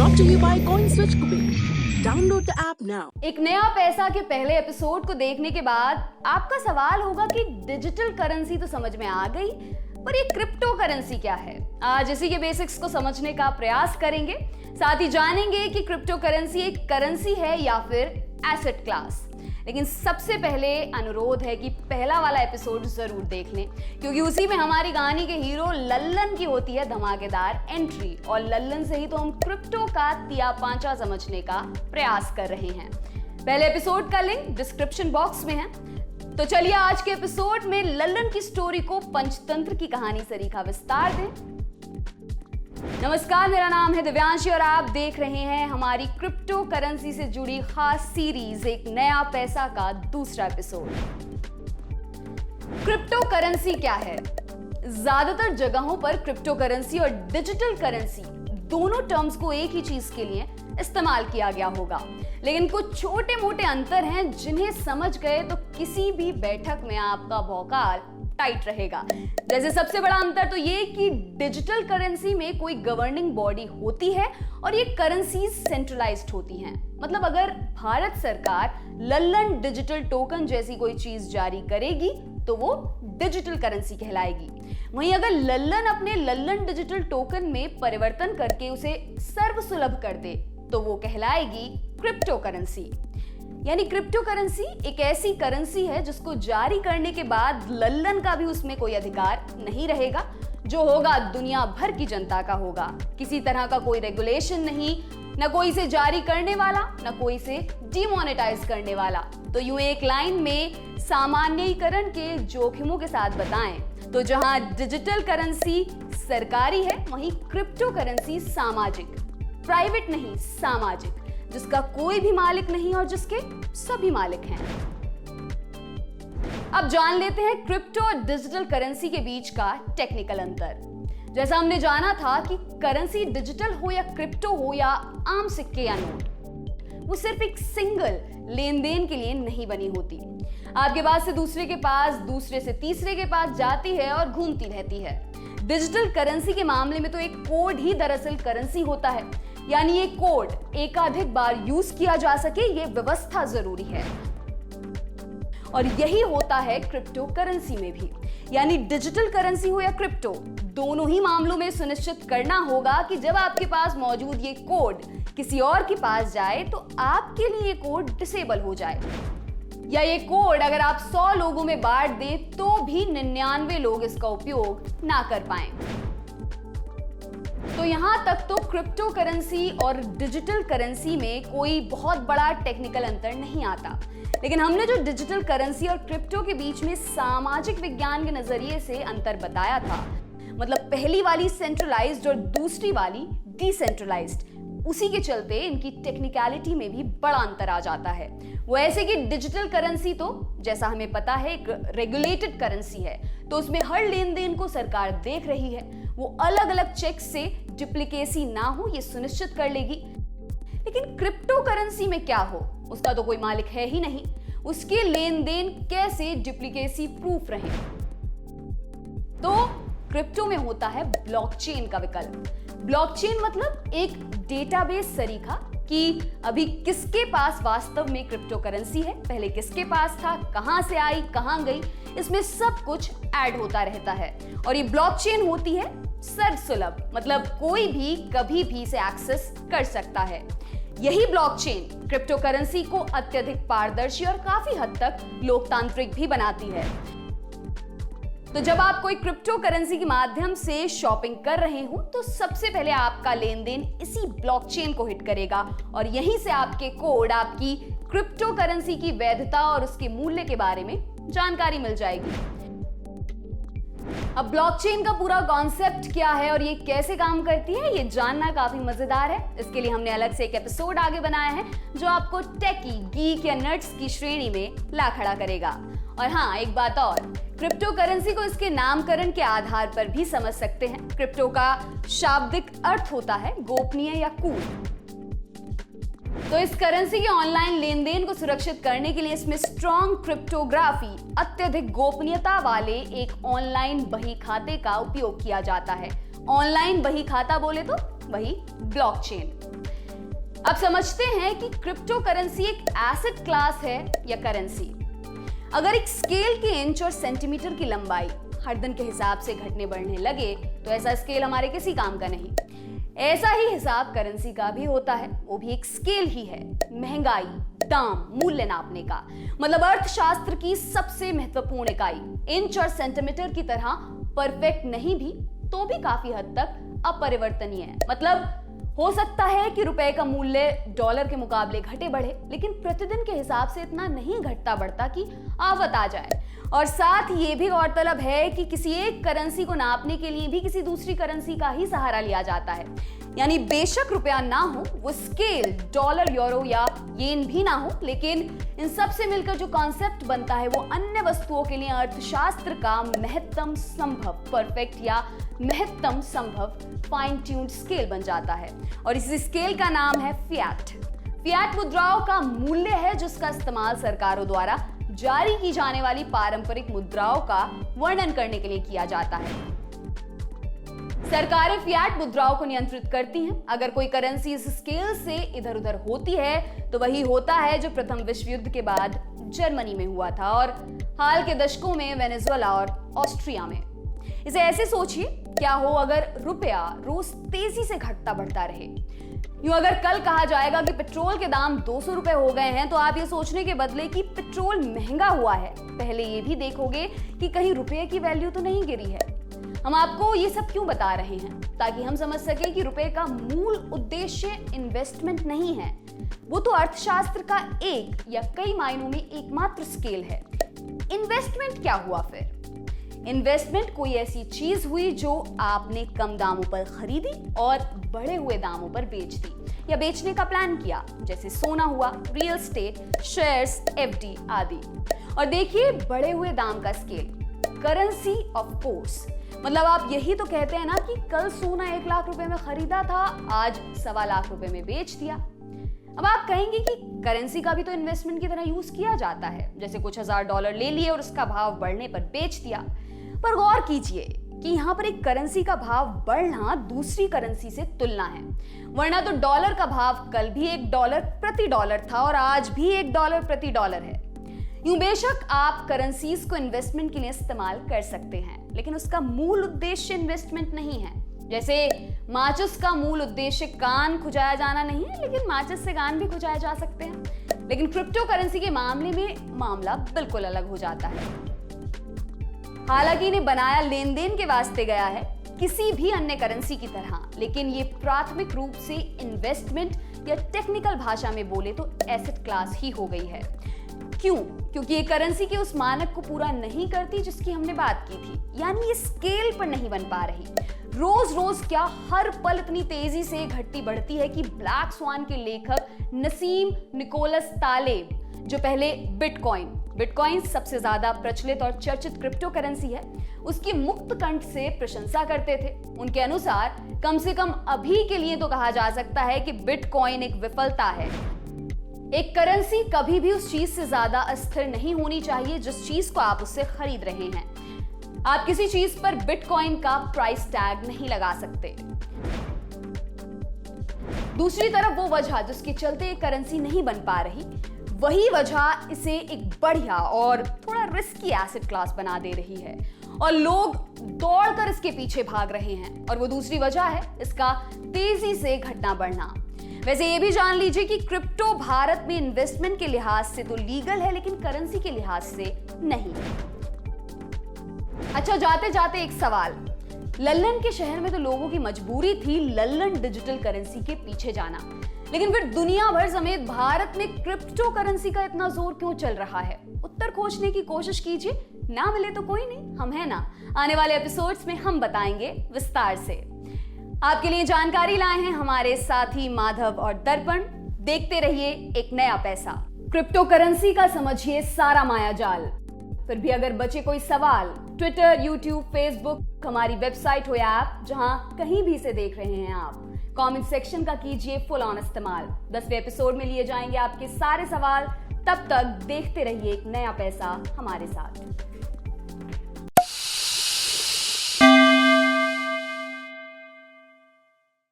Brought to you by CoinSwitch Kuber. Download the app now. एक नया पैसा के पहले एपिसोड को देखने के बाद आपका सवाल होगा कि डिजिटल करेंसी तो समझ में आ गई, पर ये क्रिप्टो करेंसी क्या है। आज इसी के बेसिक्स को समझने का प्रयास करेंगे, साथ ही जानेंगे कि क्रिप्टो करेंसी एक करेंसी है या फिर एसेट क्लास। लेकिन सबसे पहले अनुरोध है कि पहला वाला एपिसोड जरूर देख लें, क्योंकि उसी में हमारी कहानी के हीरो लल्लन की होती है धमाकेदार एंट्री, और लल्लन से ही तो हम क्रिप्टो का तिया पांचा समझने का प्रयास कर रहे हैं। पहले एपिसोड का लिंक डिस्क्रिप्शन बॉक्स में है। तो चलिए आज के एपिसोड में लल्लन की स्टोरी को पंचतंत्र की कहानी से रीखा विस्तार दें। नमस्कार, मेरा नाम है दिव्यांशी और आप देख रहे हैं हमारी क्रिप्टो करेंसी से जुड़ी खास सीरीज एक नया पैसा का दूसरा एपिसोड। क्रिप्टो करेंसी क्या है? ज्यादातर जगहों पर क्रिप्टो करेंसी और डिजिटल करेंसी दोनों टर्म्स को एक ही चीज के लिए इस्तेमाल किया गया होगा, लेकिन कुछ छोटे मोटे अंतर हैं जिन्हें समझ गए तो किसी भी बैठक में आपका भौकाल टाइट रहेगा। जैसे सबसे बड़ा अंतर तो ये कि डिजिटल करेंसी में कोई गवर्निंग बॉडी होती है और ये करेंसीज सेंट्रलाइज्ड होती हैं। मतलब अगर भारत सरकार लल्लन डिजिटल टोकन जैसी कोई चीज जारी करेगी तो वो डिजिटल करेंसी कहलाएगी। वहीं अगर लल्लन अपने लल्लन डिजिटल टोकन में परिवर्तन करके उसे सर्वसुलभ कर दे तो वो कहलाएगी क्रिप्टो करेंसी। यानी क्रिप्टो करेंसी एक ऐसी करेंसी है जिसको जारी करने के बाद लल्लन का भी उसमें कोई अधिकार नहीं रहेगा। जो होगा दुनिया भर की जनता का होगा। किसी तरह का कोई रेगुलेशन नहीं, ना कोई इसे जारी करने वाला, ना कोई इसे डिमोनेटाइज करने वाला। तो यूं एक लाइन में सामान्यीकरण के जोखिमों के साथ बताएं तो जहां डिजिटल करेंसी सरकारी है, वहीं क्रिप्टो करेंसी सामाजिक, प्राइवेट नहीं सामाजिक, जिसका कोई भी मालिक नहीं और जिसके सभी मालिक हैं। अब जान लेते हैं क्रिप्टो और डिजिटल करेंसी के बीच का टेक्निकल अंतर। जैसा हमने जाना था कि करेंसी डिजिटल हो या क्रिप्टो हो या आम सिक्के या नोट, वो सिर्फ एक सिंगल लेन देन के लिए नहीं बनी होती। आपके पास से दूसरे के पास, दूसरे से तीसरे के पास जाती है और घूमती रहती है। डिजिटल करेंसी के मामले में तो एक कोड ही दरअसल करेंसी होता है, यानी ये कोड एकाधिक बार यूज किया जा सके, ये व्यवस्था जरूरी है। और यही होता है क्रिप्टो करेंसी में भी। यानी डिजिटल करेंसी हो या क्रिप्टो, दोनों ही मामलों में सुनिश्चित करना होगा कि जब आपके पास मौजूद ये कोड किसी और के पास जाए तो आपके लिए ये कोड डिसेबल हो जाए, या ये कोड अगर आप 100 लोगों में बांट दें तो भी 99 लोग इसका उपयोग ना कर पाएं। तो यहां तक तो क्रिप्टो करेंसी और डिजिटल करेंसी में कोई बहुत बड़ा टेक्निकल अंतर नहीं आता, लेकिन हमने जो डिजिटल करेंसी और क्रिप्टो के बीच में सामाजिक विज्ञान के नजरिए से अंतर बताया था, मतलब पहली वाली सेंट्रलाइज्ड और दूसरी वाली डिसेंट्रलाइज्ड, उसी के चलते इनकी टेक्निकलिटी में भी बड़ा अंतर आ जाता है। वो ऐसे कि डिजिटल करेंसी तो जैसा हमें पता है एक रेगुलेटेड करेंसी है, तो उसमें हर लेन देन को सरकार देख रही है, वो अलग अलग चेक से डुप्लीकेसी ना हो ये सुनिश्चित कर लेगी। लेकिन क्रिप्टो करेंसी में क्या हो, उसका तो कोई मालिक है ही नहीं, उसके लेन देन कैसे डुप्लीकेसी प्रूफ रहे। तो क्रिप्टो में होता है ब्लॉकचेन का विकल्प। ब्लॉकचेन मतलब एक डेटाबेस सरीखा कि अभी किसके पास वास्तव में क्रिप्टो करेंसी है, पहले किसके पास था, कहां से आई, कहां गई, इसमें सब कुछ ऐड होता रहता है। और ये ब्लॉकचेन होती है सर्वसुलभ, मतलब कोई भी कभी भी इसे एक्सेस कर सकता है। यही ब्लॉकचेन क्रिप्टो करेंसी को अत्यधिक पारदर्शी और काफी हद तक लोकतांत्रिक भी बनाती है। तो जब आप कोई क्रिप्टो करेंसी के माध्यम से शॉपिंग कर रहे हो तो सबसे पहले आपका लेन देन इसी ब्लॉकचेन को हिट करेगा और यहीं से आपके कोड, आपकी क्रिप्टो करेंसी की वैधता और उसके मूल्य के बारे में जानकारी मिल जाएगी। अब ब्लॉकचेन का पूरा कॉन्सेप्ट क्या है और ये कैसे काम करती है, ये जानना काफी मजेदार है। इसके लिए हमने अलग से एक एपिसोड आगे बनाया है जो आपको टेकी, गीक या नर्ड्स की श्रेणी में ला खड़ा करेगा। और हाँ, एक बात और, क्रिप्टो करेंसी को इसके नामकरण के आधार पर भी समझ सकते हैं। क्रिप्टो का शाब्दिक अर्थ होता है गोपनीय या कूल। तो इस करेंसी के ऑनलाइन लेन देन को सुरक्षित करने के लिए इसमें स्ट्रॉन्ग क्रिप्टोग्राफी, अत्यधिक गोपनीयता वाले एक ऑनलाइन बही खाते का उपयोग किया जाता है। ऑनलाइन बही खाता बोले तो वही ब्लॉकचेन। अब समझते हैं कि क्रिप्टो करेंसी एक एसेट क्लास है या करेंसी। अगर एक स्केल के इंच और सेंटीमीटर की लंबाई हर दिन के हिसाब से घटने बढ़ने लगे तो ऐसा स्केल हमारे किसी काम का नहीं। ऐसा ही हिसाब करेंसी का भी होता है, वो भी एक स्केल ही है, महंगाई, दाम, मूल्य नापने का। मतलब अर्थशास्त्र की सबसे महत्वपूर्ण इकाई। इंच और सेंटीमीटर की तरह परफेक्ट नहीं भी तो भी काफी हद तक अपरिवर्तनीय है। मतलब हो सकता है कि रुपए का मूल्य डॉलर के मुकाबले घटे बढ़े, लेकिन प्रतिदिन के हिसाब से इतना नहीं घटता बढ़ता कि आफत आ जाए। और साथ ये भी गौरतलब है कि किसी एक करेंसी को नापने के लिए भी किसी दूसरी करेंसी का ही सहारा लिया जाता है। यानी बेशक रुपया ना हो, वो स्केल डॉलर, यूरो या येन भी ना हो, लेकिन इन सब से मिलकर जो कॉन्सेप्ट बनता है वो अन्य वस्तुओं के लिए अर्थशास्त्र का महत्तम संभव परफेक्ट या महत्तम संभव फाइन ट्यून्ड स्केल बन जाता है। और इस स्केल का नाम है फिएट। फिएट मुद्राओं का मूल्य है जिसका इस्तेमाल सरकारों द्वारा जारी की जाने वाली पारंपरिक मुद्राओं का वर्णन करने के लिए किया जाता है। सरकारें फिएट मुद्राओं को नियंत्रित करती हैं। अगर कोई करेंसी इस स्केल से इधर उधर होती है तो वही होता है जो प्रथम विश्व युद्ध के बाद जर्मनी में हुआ था और हाल के दशकों में वेनेजुएला और ऑस्ट्रिया में। इसे ऐसे सोचिए, क्या हो अगर रुपया रोज तेजी से घटता बढ़ता रहे। यूं अगर कल कहा जाएगा कि पेट्रोल के दाम 200 रुपए हो गए हैं तो आप ये सोचने के बदले कि पेट्रोल महंगा हुआ है, पहले ये भी देखोगे कि कहीं रुपये की वैल्यू तो नहीं गिरी है। हम आपको ये सब क्यों बता रहे हैं? ताकि हम समझ सके कि रुपए का मूल उद्देश्य इन्वेस्टमेंट नहीं है, वो तो अर्थशास्त्र का एक या कई मायनों में एकमात्र स्केल है। इन्वेस्टमेंट क्या हुआ फिर? इन्वेस्टमेंट कोई ऐसी चीज हुई जो आपने कम दामों पर खरीदी और बढ़े हुए दामों पर बेच दी या बेचने का प्लान किया, जैसे सोना हुआ, रियल एस्टेट, शेयर्स, एफडी आदि। और देखिए बढ़े हुए दाम का स्केल, करेंसी ऑफ कोर्स। मतलब आप यही तो कहते हैं ना कि कल सोना 1 लाख रुपए में खरीदा था, आज 1.25 लाख रुपए में बेच दिया। अब आप कहेंगे कि करेंसी का भी तो इन्वेस्टमेंट की तरह यूज किया जाता है, जैसे कुछ $1000 ले लिए और उसका भाव बढ़ने पर बेच दिया। पर गौर कीजिए कि यहाँ पर एक करेंसी का भाव बढ़ना दूसरी करेंसी से तुलना है, वरना तो डॉलर का भाव कल भी $1 प्रति डॉलर था और आज भी $1 प्रति डॉलर है। यूं बेशक आप करेंसीज को इन्वेस्टमेंट के लिए इस्तेमाल कर सकते हैं, लेकिन उसका मूल उद्देश्य इन्वेस्टमेंट नहीं है। जैसे माचिस का मूल उद्देश्य कान खुजाया जाना नहीं है, लेकिन माचिस से कान भी खुजाए जा सकते हैं। लेकिन क्रिप्टो करेंसी के मामले में मामला बिल्कुल अलग हो जाता है। हालांकि इन्हें बनाया लेन देन के वास्ते गया है, किसी भी अन्य करेंसी की तरह, लेकिन ये प्राथमिक रूप से इन्वेस्टमेंट या टेक्निकल भाषा में बोले तो एसेट क्लास ही हो गई है। क्यों? क्योंकि ये करेंसी के उस मानक को पूरा नहीं करती जिसकी हमने बात की थी, यानी ये स्केल पर नहीं बन पा रही। रोज रोज क्या हर पल इतनी तेजी से घटती बढ़ती है कि ब्लैक स्वान के लेखक नसीम निकोलस तालेब, जो पहले बिटकॉइन सबसे ज्यादा प्रचलित और चर्चित क्रिप्टो करेंसी है, उसकी मुक्त कंठ से प्रशंसा करते थे। उनके अनुसार कम से कम अभी के लिए तो कहा जा सकता है कि बिटकॉइन एक विफलता है। एक करेंसी कभी भी उस चीज से ज्यादा अस्थिर नहीं होनी चाहिए जिस चीज को आप उससे खरीद रहे हैं। आप किसी चीज पर बिटकॉइन का प्राइस टैग नहीं लगा सकते। दूसरी तरफ वो वजह जिसके चलते ये करेंसी नहीं बन पा रही, वही वजह इसे एक बढ़िया और थोड़ा रिस्की एसेट क्लास बना दे रही है और लोग दौड़कर इसके पीछे भाग रहे हैं। और वो दूसरी वजह है इसका तेजी से घटना बढ़ना। वैसे ये भी जान लीजिए कि क्रिप्टो भारत में इन्वेस्टमेंट के लिहाज से तो लीगल है, लेकिन करेंसी के लिहाज से नहीं। अच्छा, जाते जाते एक सवाल। लल्लन के शहर में तो लोगों की मजबूरी थी लल्लन डिजिटल करेंसी के पीछे जाना, लेकिन फिर दुनिया भर समेत भारत में क्रिप्टो करेंसी का इतना जोर क्यों चल रहा है? उत्तर खोजने की कोशिश कीजिए, ना मिले तो कोई नहीं, हम है ना। आने वाले एपिसोड्स में हम बताएंगे विस्तार से। आपके लिए जानकारी लाए हैं हमारे साथी माधव और दर्पण। देखते रहिए एक नया पैसा। क्रिप्टो करेंसी का समझिए सारा माया जाल। फिर भी अगर बचे कोई सवाल, ट्विटर, यूट्यूब, फेसबुक, हमारी वेबसाइट हो या ऐप, जहां कहीं भी से देख रहे हैं आप, कमेंट सेक्शन का कीजिए फुल ऑन इस्तेमाल। 10वें एपिसोड में लिए जाएंगे आपके सारे सवाल। तब तक देखते रहिए एक नया पैसा हमारे साथ।